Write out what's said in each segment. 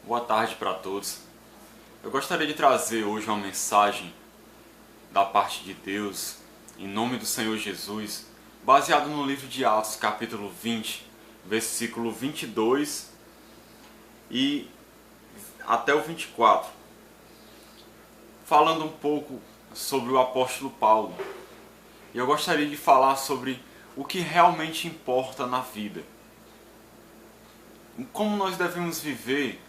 Boa tarde para todos. Eu gostaria de trazer hoje uma mensagem da parte de Deus, em nome do Senhor Jesus, baseado no livro de Atos, capítulo 20, versículo 22 e até o 24, falando um pouco sobre o apóstolo Paulo. E eu gostaria de falar sobre o que realmente importa na vida, como nós devemos viver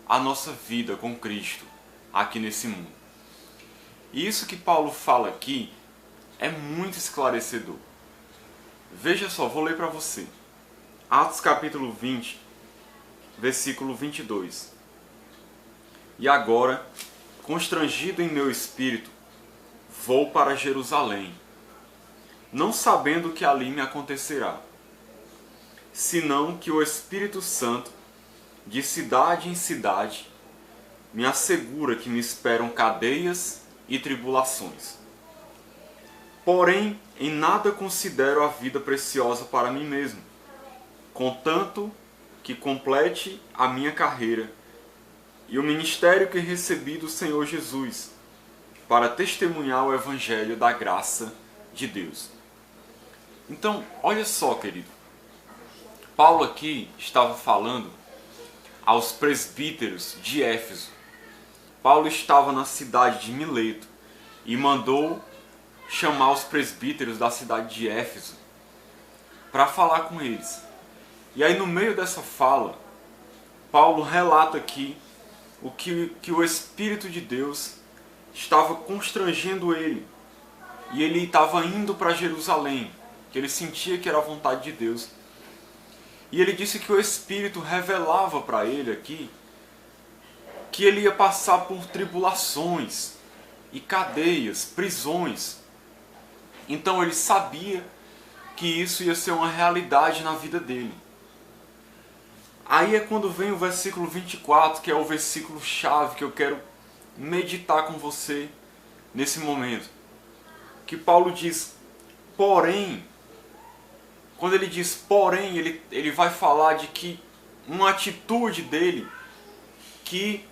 a nossa vida com Cristo aqui nesse mundo. E isso que Paulo fala aqui é muito esclarecedor. Veja só, vou ler para você. Atos capítulo 20, versículo 22. E agora, constrangido em meu espírito, vou para Jerusalém, não sabendo o que ali me acontecerá, senão que o Espírito Santo, de cidade em cidade, me assegura que me esperam cadeias e tribulações. Porém, em nada considero a vida preciosa para mim mesmo, contanto que complete a minha carreira e o ministério que recebi do Senhor Jesus, para testemunhar o Evangelho da graça de Deus. Então, olha só, querido. Paulo aqui estava falando aos presbíteros de Éfeso. Paulo estava na cidade de Mileto e mandou chamar os presbíteros da cidade de Éfeso para falar com eles. E aí, no meio dessa fala, Paulo relata aqui o que o Espírito de Deus estava constrangendo ele. E ele estava indo para Jerusalém, que ele sentia que era a vontade de Deus. E ele disse que o Espírito revelava para ele aqui que ele ia passar por tribulações e cadeias, prisões. Então ele sabia que isso ia ser uma realidade na vida dele. Aí é quando vem o versículo 24, que é o versículo chave que eu quero meditar com você nesse momento. Que Paulo diz, porém, quando ele diz porém, ele vai falar de que uma atitude dele que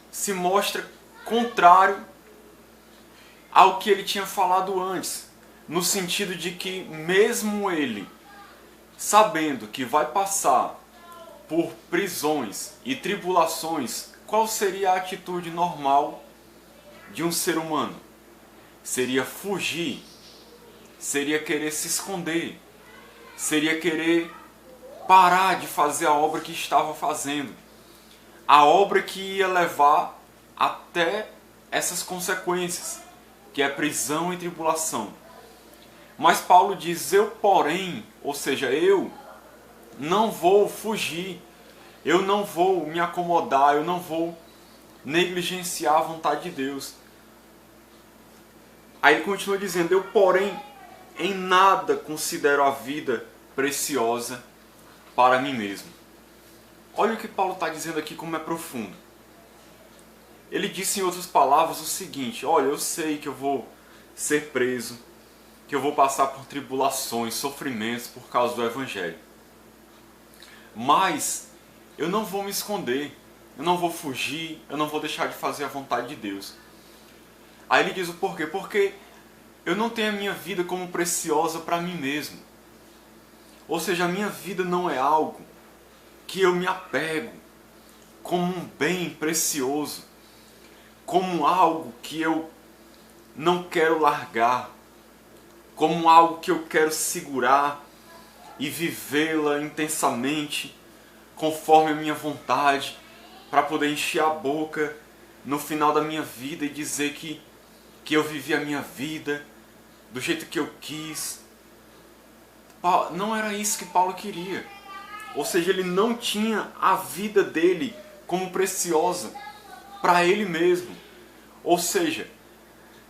se mostra contrário ao que ele tinha falado antes, no sentido de que mesmo ele sabendo que vai passar por prisões e tribulações, qual seria a atitude normal de um ser humano? Seria fugir, seria querer se esconder, seria querer parar de fazer a obra que estava fazendo. A obra que ia levar até essas consequências, que é prisão e tribulação. Mas Paulo diz, eu porém, ou seja, eu não vou fugir, eu não vou me acomodar, eu não vou negligenciar a vontade de Deus. Aí ele continua dizendo, eu porém em nada considero a vida preciosa para mim mesmo. Olha o que Paulo está dizendo aqui, como é profundo. Ele disse em outras palavras o seguinte, olha, eu sei que eu vou ser preso, que eu vou passar por tribulações, sofrimentos por causa do Evangelho. Mas eu não vou me esconder, eu não vou fugir, eu não vou deixar de fazer a vontade de Deus. Aí ele diz o porquê? Porque eu não tenho a minha vida como preciosa para mim mesmo. Ou seja, a minha vida não é algo que eu me apego como um bem precioso, como algo que eu não quero largar, como algo que eu quero segurar e vivê-la intensamente, conforme a minha vontade, para poder encher a boca no final da minha vida e dizer que eu vivi a minha vida do jeito que eu quis. Não era isso que Paulo queria. Ou seja, ele não tinha a vida dele como preciosa para ele mesmo. Ou seja,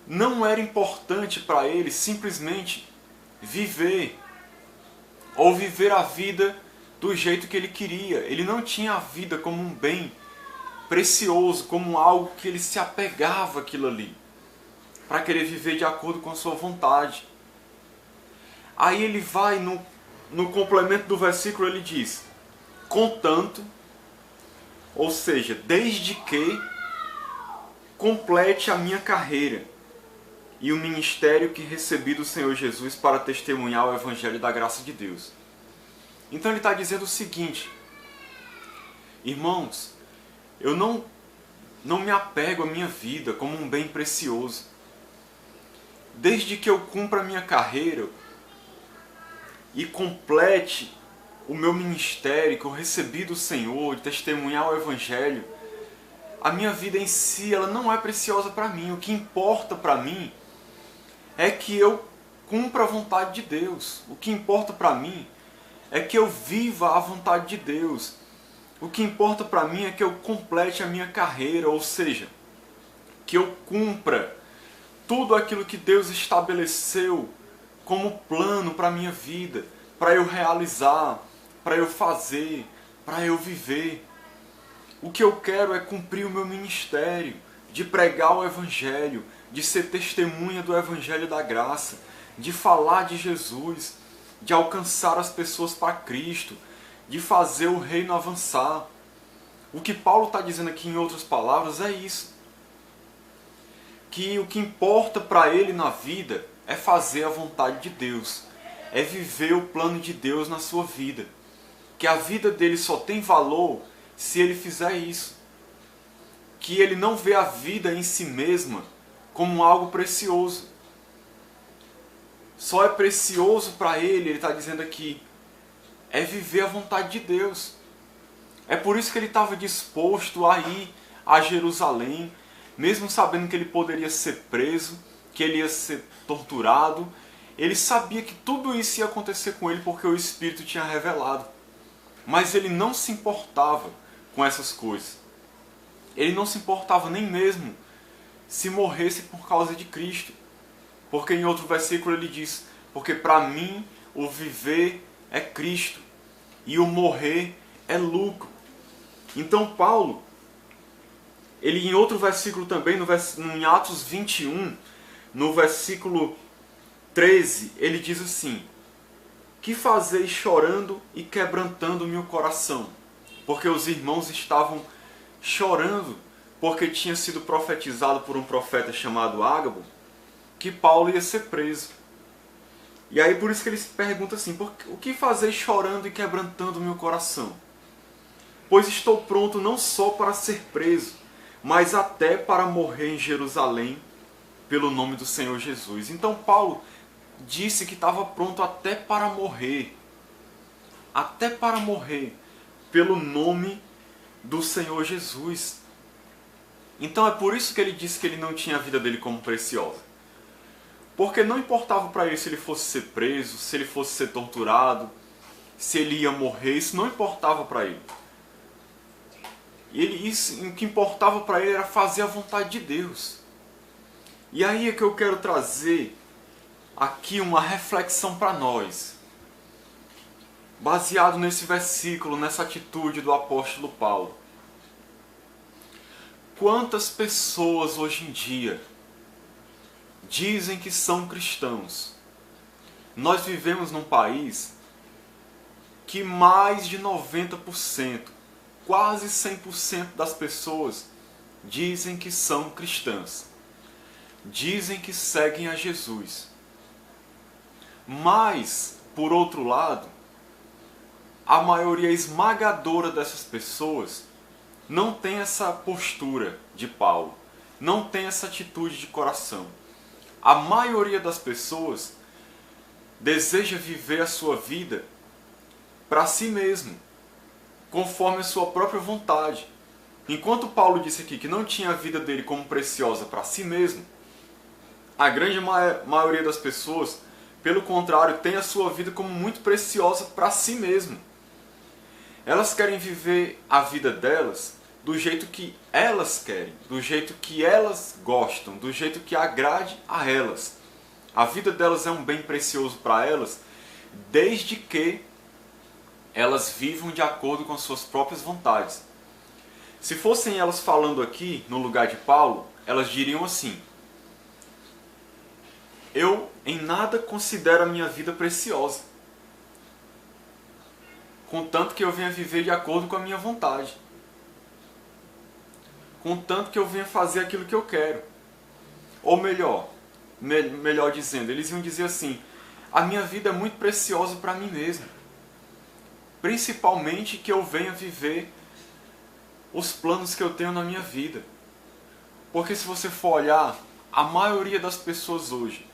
não era importante para ele simplesmente viver ou viver a vida do jeito que ele queria. Ele não tinha a vida como um bem precioso, como algo que ele se apegava àquilo ali, para querer viver de acordo com a sua vontade. Aí ele vai no complemento do versículo, ele diz, contanto Ou seja, desde que complete a minha carreira e o ministério que recebi do Senhor Jesus para testemunhar o Evangelho da graça de Deus. Então ele está dizendo o seguinte: irmãos, eu não me apego à minha vida como um bem precioso. Desde que eu cumpra a minha carreira e complete o meu ministério que eu recebi do Senhor, de testemunhar o Evangelho, a minha vida em si ela não é preciosa para mim. O que importa para mim é que eu cumpra a vontade de Deus. O que importa para mim é que eu viva a vontade de Deus. O que importa para mim é que eu complete a minha carreira, ou seja, que eu cumpra tudo aquilo que Deus estabeleceu como plano para a minha vida, para eu realizar, para eu fazer, para eu viver. O que eu quero é cumprir o meu ministério, de pregar o Evangelho, de ser testemunha do Evangelho da graça, de falar de Jesus, de alcançar as pessoas para Cristo, de fazer o reino avançar. O que Paulo está dizendo aqui, em outras palavras, é isso. Que o que importa para ele na vida é fazer a vontade de Deus, é viver o plano de Deus na sua vida. Que a vida dele só tem valor se ele fizer isso. Que ele não vê a vida em si mesma como algo precioso. Só é precioso para ele está dizendo aqui, é viver a vontade de Deus. É por isso que ele estava disposto a ir a Jerusalém, mesmo sabendo que ele poderia ser preso, que ele ia ser torturado. Ele sabia que tudo isso ia acontecer com ele porque o Espírito tinha revelado. Mas ele não se importava com essas coisas. Ele não se importava nem mesmo se morresse por causa de Cristo. Porque em outro versículo ele diz, porque para mim o viver é Cristo e o morrer é lucro. Então Paulo, ele em outro versículo também, em Atos 21, no versículo 13, ele diz assim: que fazeis chorando e quebrantando o meu coração? Porque os irmãos estavam chorando, porque tinha sido profetizado por um profeta chamado Ágabo, que Paulo ia ser preso. E aí por isso que ele se pergunta assim, o que fazeis chorando e quebrantando o meu coração? Pois estou pronto não só para ser preso, mas até para morrer em Jerusalém, pelo nome do Senhor Jesus. Então Paulo disse que estava pronto até para morrer, pelo nome do Senhor Jesus. Então é por isso que ele disse que ele não tinha a vida dele como preciosa. Porque não importava para ele se ele fosse ser preso, se ele fosse ser torturado, se ele ia morrer, isso não importava para ele. O que importava para ele era fazer a vontade de Deus. E aí é que eu quero trazer aqui uma reflexão para nós, baseado nesse versículo, nessa atitude do apóstolo Paulo. Quantas pessoas hoje em dia dizem que são cristãos? Nós vivemos num país que mais de 90%, quase 100% das pessoas dizem que são cristãs. Dizem que seguem a Jesus. Mas, por outro lado, a maioria esmagadora dessas pessoas não tem essa postura de Paulo, não tem essa atitude de coração. A maioria das pessoas deseja viver a sua vida para si mesmo, conforme a sua própria vontade. Enquanto Paulo disse aqui que não tinha a vida dele como preciosa para si mesmo, a grande maioria das pessoas, pelo contrário, tem a sua vida como muito preciosa para si mesmo. Elas querem viver a vida delas do jeito que elas querem, do jeito que elas gostam, do jeito que agrade a elas. A vida delas é um bem precioso para elas, desde que elas vivam de acordo com as suas próprias vontades. Se fossem elas falando aqui, no lugar de Paulo, elas diriam assim: eu em nada considero a minha vida preciosa, contanto que eu venha viver de acordo com a minha vontade. contanto que eu venha fazer aquilo que eu quero. Ou melhor dizendo, eles iam dizer assim: a minha vida é muito preciosa para mim mesmo. Principalmente que eu venha viver os planos que eu tenho na minha vida. Porque se você for olhar, a maioria das pessoas hoje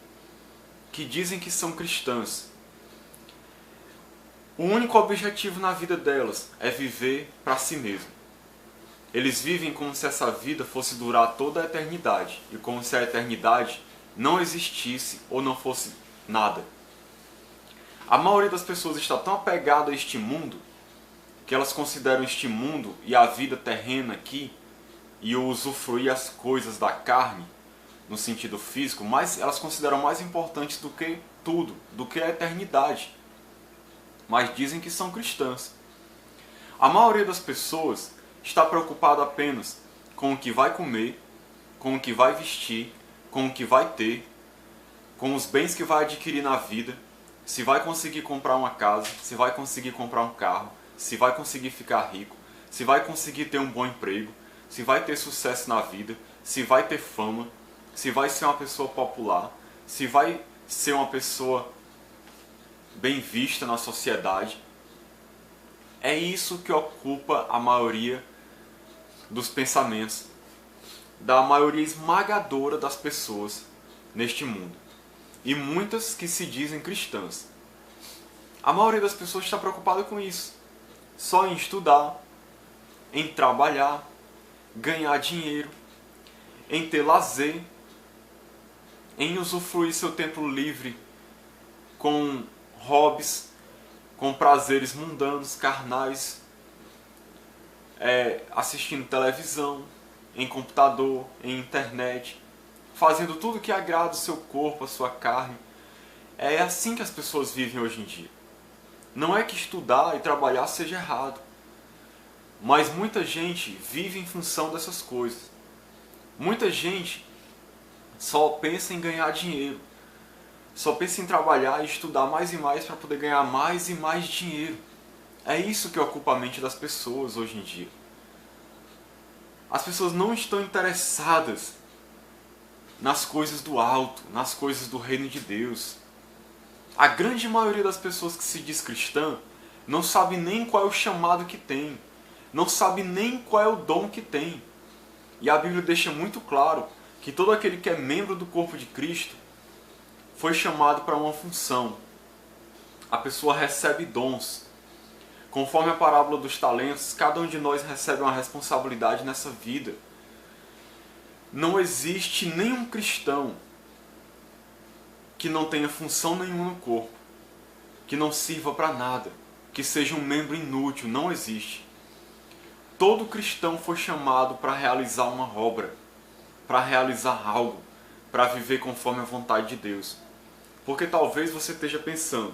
que dizem que são cristãs, o único objetivo na vida delas é viver para si mesmo. Eles vivem como se essa vida fosse durar toda a eternidade e como se a eternidade não existisse ou não fosse nada. A maioria das pessoas está tão apegada a este mundo que elas consideram este mundo e a vida terrena aqui e o usufruir as coisas da carne no sentido físico, mas elas consideram mais importantes do que tudo, do que a eternidade. Mas dizem que são cristãs. A maioria das pessoas está preocupada apenas com o que vai comer, com o que vai vestir, com o que vai ter, com os bens que vai adquirir na vida, se vai conseguir comprar uma casa, se vai conseguir comprar um carro, se vai conseguir ficar rico, se vai conseguir ter um bom emprego, se vai ter sucesso na vida, se vai ter fama, se vai ser uma pessoa popular, se vai ser uma pessoa bem vista na sociedade. É isso que ocupa a maioria dos pensamentos da maioria esmagadora das pessoas neste mundo. E muitas que se dizem cristãs. A maioria das pessoas está preocupada com isso. Só em estudar, em trabalhar, ganhar dinheiro, em ter lazer, em usufruir seu tempo livre com hobbies, com prazeres mundanos, carnais, assistindo televisão, em computador, em internet, fazendo tudo que agrada o seu corpo, a sua carne. É assim que as pessoas vivem hoje em dia. Não é que estudar e trabalhar seja errado, mas muita gente vive em função dessas coisas. Muita gente só pensa em ganhar dinheiro, só pensa em trabalhar e estudar mais e mais para poder ganhar mais e mais dinheiro. É isso que ocupa a mente das pessoas hoje em dia. As pessoas não estão interessadas nas coisas do alto, nas coisas do reino de Deus. A grande maioria das pessoas que se diz cristã não sabe nem qual é o chamado que tem, não sabe nem qual é o dom que tem. E a Bíblia deixa muito claro que todo aquele que é membro do corpo de Cristo foi chamado para uma função. A pessoa recebe dons. Conforme a parábola dos talentos, cada um de nós recebe uma responsabilidade nessa vida. Não existe nenhum cristão que não tenha função nenhuma no corpo, que não sirva para nada, que seja um membro inútil. Não existe. Todo cristão foi chamado para realizar uma obra, para realizar algo, para viver conforme a vontade de Deus. Porque talvez você esteja pensando,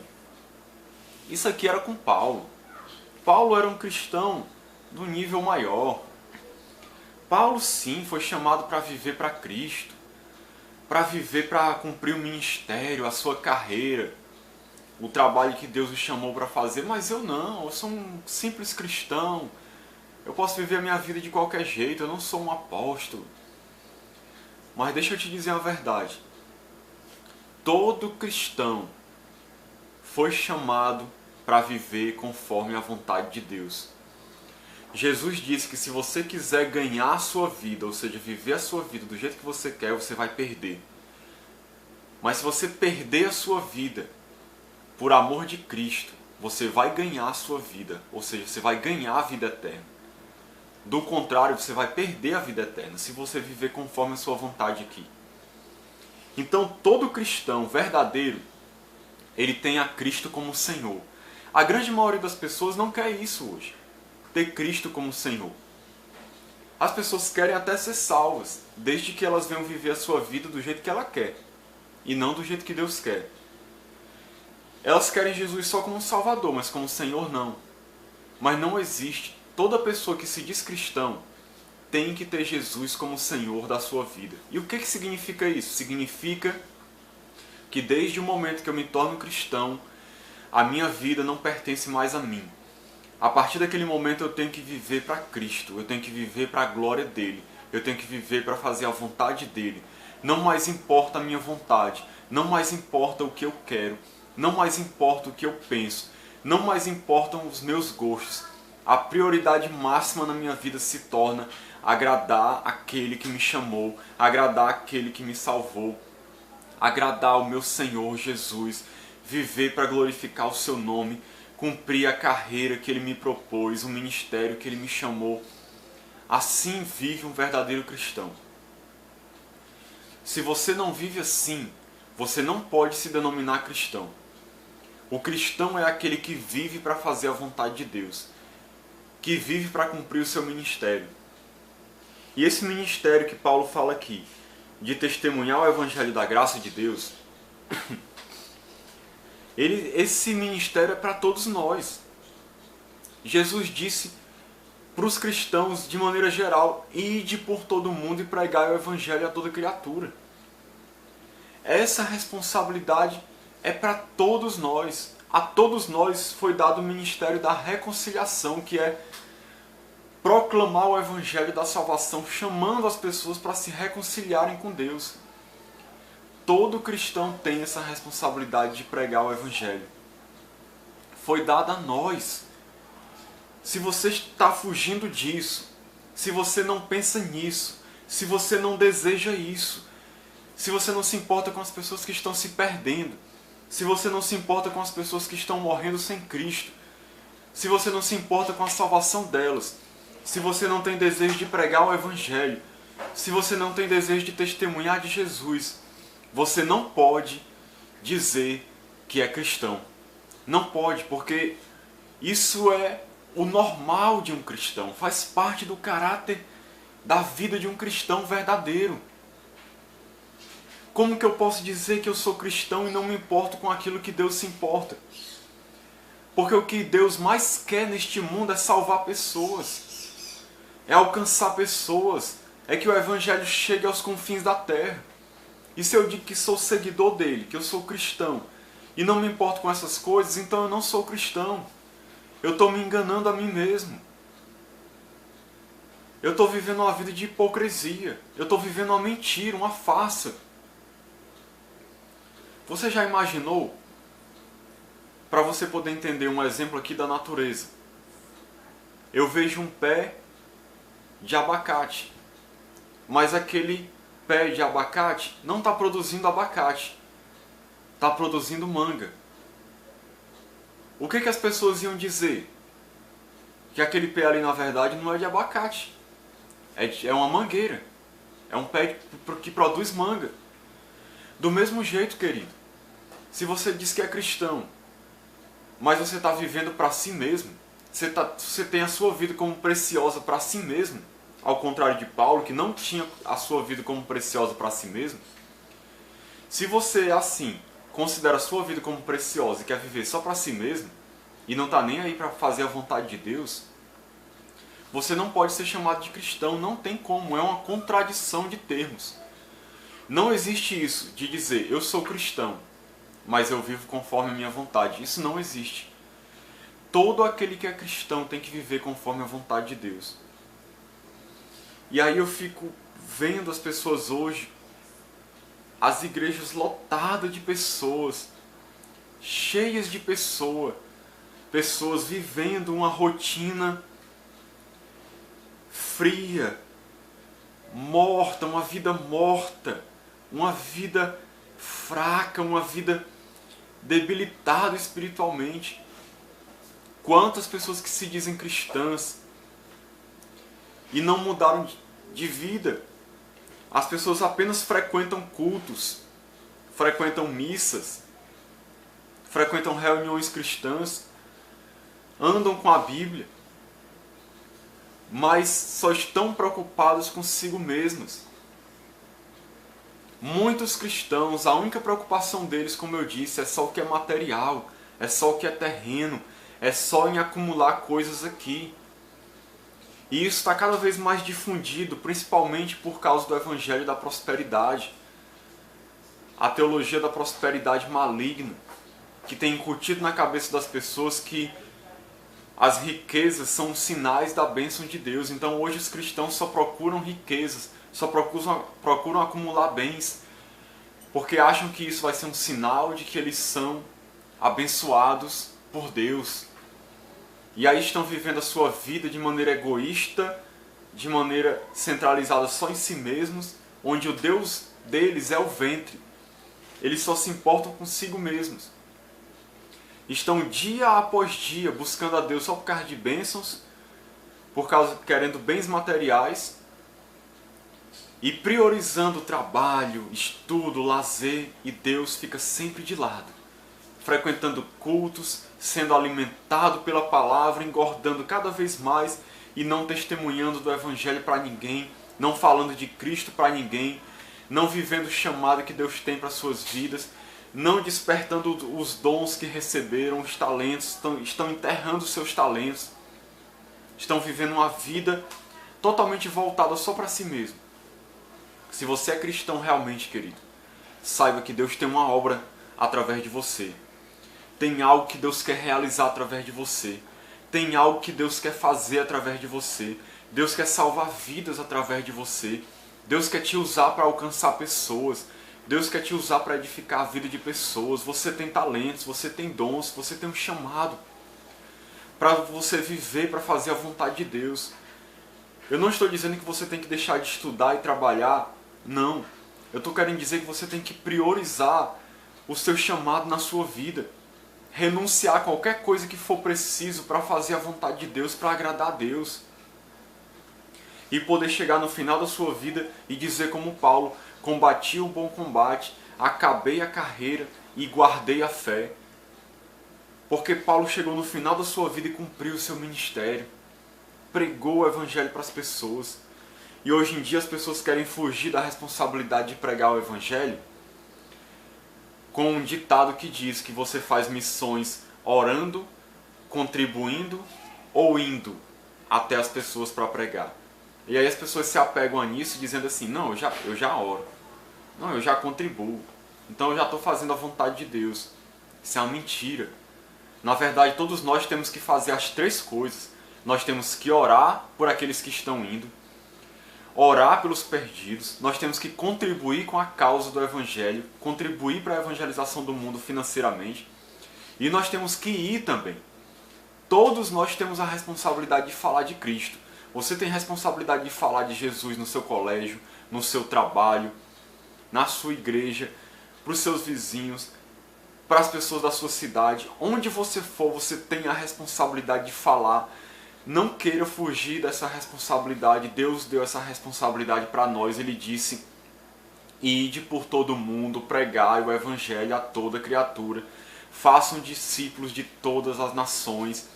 isso aqui era com Paulo. Paulo era um cristão do nível maior. Paulo sim foi chamado para viver para Cristo, para viver para cumprir o ministério, a sua carreira, o trabalho que Deus o chamou para fazer, mas eu não, eu sou um simples cristão, eu posso viver a minha vida de qualquer jeito, eu não sou um apóstolo. Mas deixa eu te dizer a verdade, todo cristão foi chamado para viver conforme a vontade de Deus. Jesus disse que se você quiser ganhar a sua vida, ou seja, viver a sua vida do jeito que você quer, você vai perder. Mas se você perder a sua vida por amor de Cristo, você vai ganhar a sua vida, ou seja, você vai ganhar a vida eterna. Do contrário, você vai perder a vida eterna se você viver conforme a sua vontade aqui. Então, todo cristão verdadeiro, ele tem a Cristo como Senhor. A grande maioria das pessoas não quer isso hoje, ter Cristo como Senhor. As pessoas querem até ser salvas, desde que elas venham viver a sua vida do jeito que ela quer, e não do jeito que Deus quer. Elas querem Jesus só como Salvador, mas como Senhor não. Mas não existe. Toda pessoa que se diz cristão tem que ter Jesus como Senhor da sua vida. E o que significa isso? Significa que desde o momento que eu me torno cristão, a minha vida não pertence mais a mim. A partir daquele momento eu tenho que viver para Cristo, eu tenho que viver para a glória dele. eu tenho que viver para fazer a vontade dele. Não mais importa a minha vontade, não mais importa o que eu quero, não mais importa o que eu penso, não mais importam os meus gostos. A prioridade máxima na minha vida se torna agradar aquele que me chamou, agradar aquele que me salvou, agradar o meu Senhor Jesus, viver para glorificar o seu nome, cumprir a carreira que ele me propôs, o ministério que ele me chamou. Assim vive um verdadeiro cristão. Se você não vive assim, você não pode se denominar cristão. O cristão é aquele que vive para fazer a vontade de Deus, que vive para cumprir o seu ministério. E esse ministério que Paulo fala aqui, de testemunhar o evangelho da graça de Deus, esse ministério é para todos nós. Jesus disse para os cristãos, de maneira geral, ide por todo mundo e pregai o evangelho a toda criatura. Essa responsabilidade é para todos nós. A todos nós foi dado o ministério da reconciliação, que é proclamar o evangelho da salvação, chamando as pessoas para se reconciliarem com Deus. Todo cristão tem essa responsabilidade de pregar o evangelho. Foi dada a nós. Se você está fugindo disso, se você não pensa nisso, se você não deseja isso, se você não se importa com as pessoas que estão se perdendo, se você não se importa com as pessoas que estão morrendo sem Cristo, se você não se importa com a salvação delas, se você não tem desejo de pregar o evangelho, se você não tem desejo de testemunhar de Jesus, você não pode dizer que é cristão. Não pode, porque isso é o normal de um cristão, faz parte do caráter da vida de um cristão verdadeiro. Como que eu posso dizer que eu sou cristão e não me importo com aquilo que Deus se importa? Porque o que Deus mais quer neste mundo é salvar pessoas, é alcançar pessoas, é que o evangelho chegue aos confins da terra. E se eu digo que sou seguidor dele, que eu sou cristão, e não me importo com essas coisas, então eu não sou cristão. Eu estou me enganando a mim mesmo. Eu estou vivendo uma vida de hipocrisia. Eu estou vivendo uma mentira, uma farsa. Você já imaginou, para você poder entender um exemplo aqui da natureza? Eu vejo um pé de abacate, mas aquele pé de abacate não está produzindo abacate, está produzindo manga. O que as pessoas iam dizer? Que aquele pé ali na verdade não é de abacate, é uma mangueira, é um pé que produz manga. Do mesmo jeito, querido, se você diz que é cristão, mas você está vivendo para si mesmo, você tem a sua vida como preciosa para si mesmo, ao contrário de Paulo, que não tinha a sua vida como preciosa para si mesmo. Se você, assim, considera a sua vida como preciosa e quer viver só para si mesmo, e não está nem aí para fazer a vontade de Deus, você não pode ser chamado de cristão, não tem como, é uma contradição de termos. Não existe isso de dizer, eu sou cristão, mas eu vivo conforme a minha vontade. Isso não existe. Todo aquele que é cristão tem que viver conforme a vontade de Deus. E aí eu fico vendo as pessoas hoje, as igrejas lotadas de pessoas, cheias de pessoas vivendo uma rotina fria, morta, uma vida fraca, uma vida debilitada espiritualmente. Quantas pessoas que se dizem cristãs e não mudaram de vida. As pessoas apenas frequentam cultos, frequentam missas, frequentam reuniões cristãs, andam com a Bíblia, mas só estão preocupados consigo mesmas. Muitos cristãos, a única preocupação deles, como eu disse, é só o que é material, é só o que é terreno, é só em acumular coisas aqui. E isso está cada vez mais difundido, principalmente por causa do evangelho da prosperidade. A teologia da prosperidade maligna, que tem incutido na cabeça das pessoas que As riquezas são sinais da bênção de Deus. Então hoje os cristãos só procuram riquezas, só procuram acumular bens, porque acham que isso vai ser um sinal de que eles são abençoados por Deus. E aí estão vivendo a sua vida de maneira egoísta, de maneira centralizada só em si mesmos, onde o Deus deles é o ventre. Eles só se importam consigo mesmos. Estão dia após dia buscando a Deus só por causa de bênçãos, querendo bens materiais, e priorizando o trabalho, estudo, lazer, e Deus fica sempre de lado, frequentando cultos, sendo alimentado pela palavra, engordando cada vez mais e não testemunhando do Evangelho para ninguém, não falando de Cristo para ninguém, não vivendo o chamado que Deus tem para suas vidas, não despertando os dons que receberam, os talentos, estão enterrando os seus talentos, estão vivendo uma vida totalmente voltada só para si mesmo. Se você é cristão realmente, querido, saiba que Deus tem uma obra através de você. Tem algo que Deus quer realizar através de você. Tem algo que Deus quer fazer através de você. Deus quer salvar vidas através de você. Deus quer te usar para alcançar pessoas. Deus quer te usar para edificar a vida de pessoas. Você tem talentos, você tem dons, você tem um chamado para você viver, para fazer a vontade de Deus. Eu não estou dizendo que você tem que deixar de estudar e trabalhar. Não. Eu estou querendo dizer que você tem que priorizar o seu chamado na sua vida. Renunciar a qualquer coisa que for preciso para fazer a vontade de Deus, para agradar a Deus. E poder chegar no final da sua vida e dizer como Paulo: combati o bom combate, acabei a carreira e guardei a fé. Porque Paulo chegou no final da sua vida e cumpriu o seu ministério. Pregou o Evangelho para as pessoas. E hoje em dia as pessoas querem fugir da responsabilidade de pregar o Evangelho com um ditado que diz que você faz missões orando, contribuindo ou indo até as pessoas para pregar. E aí as pessoas se apegam a nisso dizendo assim: não, eu já oro, não, eu já contribuo, então eu já estou fazendo a vontade de Deus. Isso é uma mentira. Na verdade, todos nós temos que fazer as três coisas. Nós temos que orar por aqueles que estão indo, orar pelos perdidos, nós temos que contribuir com a causa do Evangelho, contribuir para a evangelização do mundo financeiramente, e nós temos que ir também. Todos nós temos a responsabilidade de falar de Cristo. Você tem responsabilidade de falar de Jesus no seu colégio, no seu trabalho, na sua igreja, para os seus vizinhos, para as pessoas da sua cidade. Onde você for, você tem a responsabilidade de falar. Não queira fugir dessa responsabilidade. Deus deu essa responsabilidade para nós. Ele disse: ide por todo mundo, pregai o Evangelho a toda criatura, façam discípulos de todas as nações.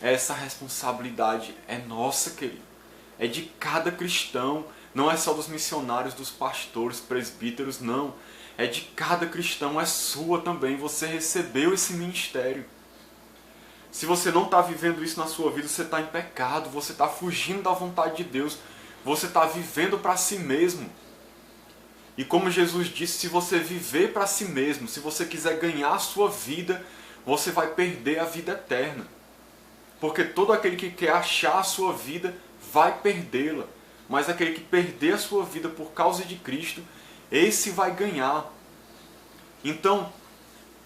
Essa responsabilidade é nossa, querido. É de cada cristão. Não é só dos missionários, dos pastores, presbíteros, não. É de cada cristão, é sua também. Você recebeu esse ministério. Se você não está vivendo isso na sua vida, você está em pecado, você está fugindo da vontade de Deus, você está vivendo para si mesmo. E como Jesus disse, se você viver para si mesmo, se você quiser ganhar a sua vida, você vai perder a vida eterna. Porque todo aquele que quer achar a sua vida vai perdê-la. Mas aquele que perder a sua vida por causa de Cristo, esse vai ganhar. Então,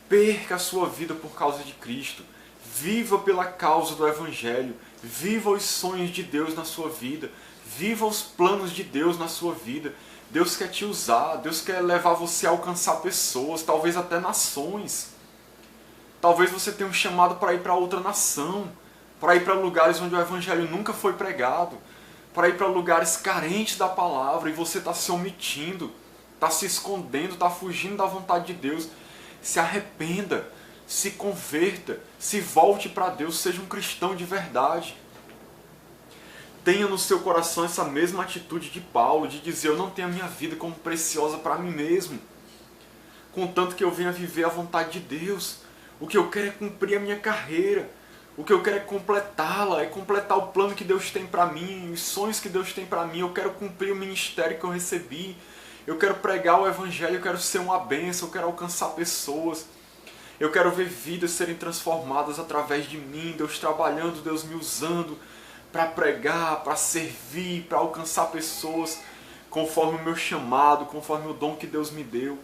perca a sua vida por causa de Cristo. Viva pela causa do Evangelho. Viva os sonhos de Deus na sua vida. Viva os planos de Deus na sua vida. Deus quer te usar. Deus quer levar você a alcançar pessoas, talvez até nações. Talvez você tenha um chamado para ir para outra nação, para ir para lugares onde o Evangelho nunca foi pregado, para ir para lugares carentes da palavra, e você está se omitindo, está se escondendo, está fugindo da vontade de Deus. Se arrependa, se converta, se volte para Deus, seja um cristão de verdade. Tenha no seu coração essa mesma atitude de Paulo, de dizer: eu não tenho a minha vida como preciosa para mim mesmo, contanto que eu venha viver a vontade de Deus. O que eu quero é cumprir a minha carreira. O que eu quero é completá-la, é completar o plano que Deus tem para mim, os sonhos que Deus tem para mim. Eu quero cumprir o ministério que eu recebi. Eu quero pregar o Evangelho, eu quero ser uma bênção, eu quero alcançar pessoas. Eu quero ver vidas serem transformadas através de mim, Deus trabalhando, Deus me usando para pregar, para servir, para alcançar pessoas conforme o meu chamado, conforme o dom que Deus me deu.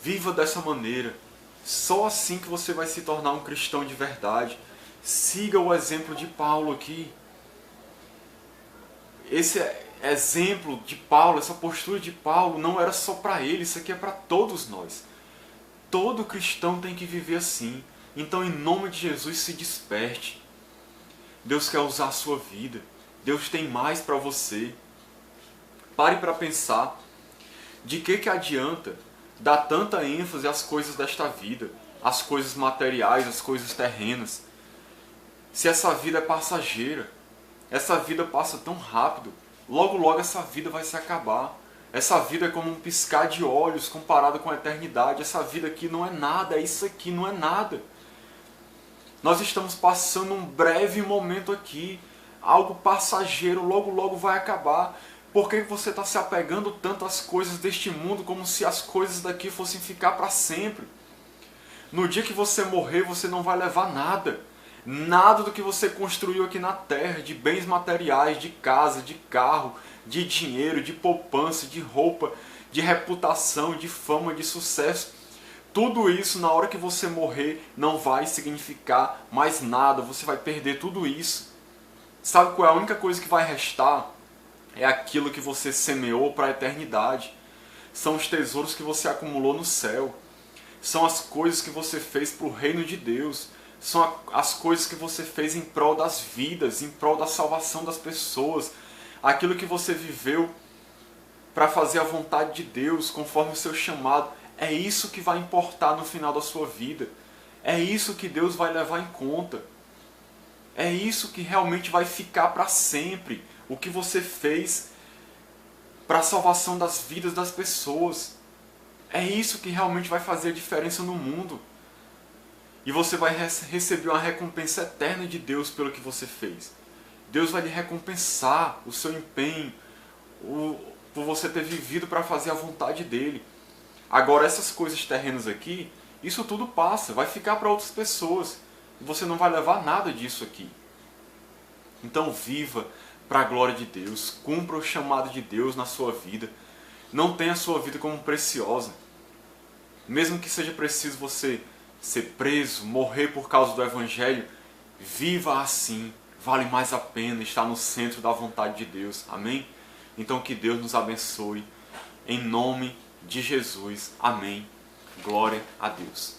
Viva dessa maneira. Só assim que você vai se tornar um cristão de verdade. Siga o exemplo de Paulo aqui. Esse exemplo de Paulo, essa postura de Paulo não era só para ele, isso aqui é para todos nós. Todo cristão tem que viver assim. Então, em nome de Jesus, se desperte. Deus quer usar a sua vida. Deus tem mais para você. Pare para pensar. De que adianta dar tanta ênfase às coisas desta vida, às coisas materiais, às coisas terrenas, se essa vida é passageira? Essa vida passa tão rápido. Logo, logo essa vida vai se acabar. Essa vida é como um piscar de olhos comparado com a eternidade. Essa vida aqui não é nada, isso aqui não é nada. Nós estamos passando um breve momento aqui, algo passageiro, logo, logo vai acabar. Por que você está se apegando tanto às coisas deste mundo como se as coisas daqui fossem ficar para sempre? No dia que você morrer, você não vai levar nada. Nada do que você construiu aqui na terra, de bens materiais, de casa, de carro, de dinheiro, de poupança, de roupa, de reputação, de fama, de sucesso. Tudo isso, na hora que você morrer, não vai significar mais nada. Você vai perder tudo isso. Sabe qual é a única coisa que vai restar? É aquilo que você semeou para a eternidade. São os tesouros que você acumulou no céu. São as coisas que você fez para o reino de Deus. São as coisas que você fez em prol das vidas, em prol da salvação das pessoas. Aquilo que você viveu para fazer a vontade de Deus, conforme o seu chamado. É isso que vai importar no final da sua vida. É isso que Deus vai levar em conta. É isso que realmente vai ficar para sempre. O que você fez para a salvação das vidas das pessoas. É isso que realmente vai fazer a diferença no mundo. E você vai receber uma recompensa eterna de Deus pelo que você fez. Deus vai lhe recompensar o seu empenho, por você ter vivido para fazer a vontade dele. Agora, essas coisas terrenas aqui, isso tudo passa, vai ficar para outras pessoas. E você não vai levar nada disso aqui. Então viva para a glória de Deus, cumpra o chamado de Deus na sua vida. Não tenha a sua vida como preciosa. Mesmo que seja preciso você ser preso, morrer por causa do Evangelho, viva assim. Vale mais a pena estar no centro da vontade de Deus. Amém? Então que Deus nos abençoe. Em nome de Jesus. Amém. Glória a Deus.